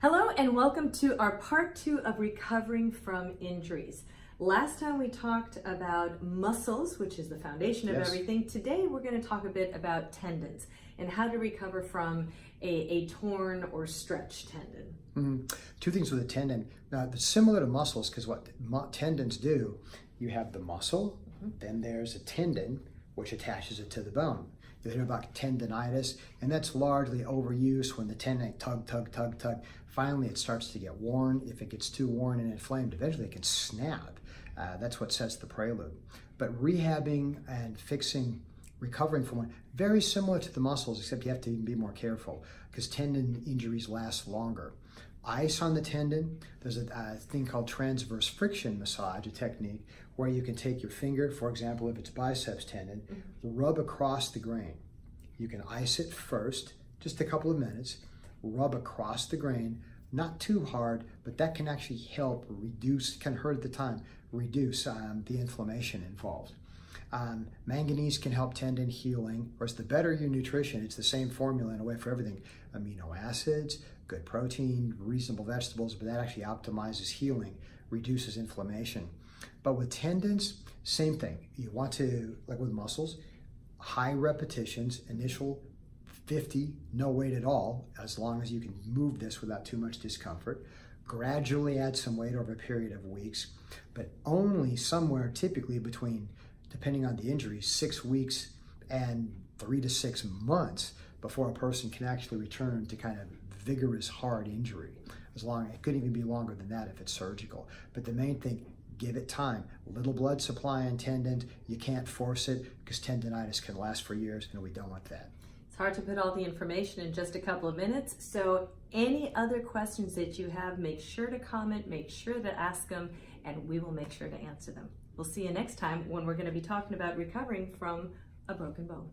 Hello and welcome to our part 2 of recovering from injuries. Last time we talked about muscles, which is the foundation of everything. Today we're going to talk a bit about tendons and how to recover from a torn or stretched tendon. Two things with a tendon. Now, it's similar to muscles because what tendons do, you have the muscle, then there's a tendon which attaches it to the bone. You hear about tendonitis, and that's largely overuse when the tendon tug. Finally, it starts to get worn. If it gets too worn and inflamed, eventually it can snap. That's what sets the prelude. But rehabbing and fixing, recovering from one, very similar to the muscles, except you have to even be more careful because tendon injuries last longer. Ice on the tendon, there's a thing called transverse friction massage, a technique where you can take your finger, for example, if it's biceps tendon, rub across the grain. You can ice it first, just a couple of minutes, rub across the grain, not too hard, but that can actually help reduce, can hurt at the time, reduce the inflammation involved. Manganese can help tendon healing, or the better your nutrition, it's the same formula in a way for everything. Amino acids, good protein, reasonable vegetables, but that actually optimizes healing, reduces inflammation. But with tendons, same thing. You want to, like with muscles, high repetitions, initial 50, no weight at all, as long as you can move this without too much discomfort. Gradually add some weight over a period of weeks, but only somewhere typically between, depending on the injury, 6 weeks and 3 to 6 months before a person can actually return to kind of vigorous, hard injury. It could even be longer than that if it's surgical. But the main thing, give it time. Little blood supply in tendons, you can't force it because tendonitis can last for years and we don't want that. It's hard to put all the information in just a couple of minutes, so any other questions that you have, make sure to comment, make sure to ask them, and we will make sure to answer them. We'll see you next time when we're going to be talking about recovering from a broken bone.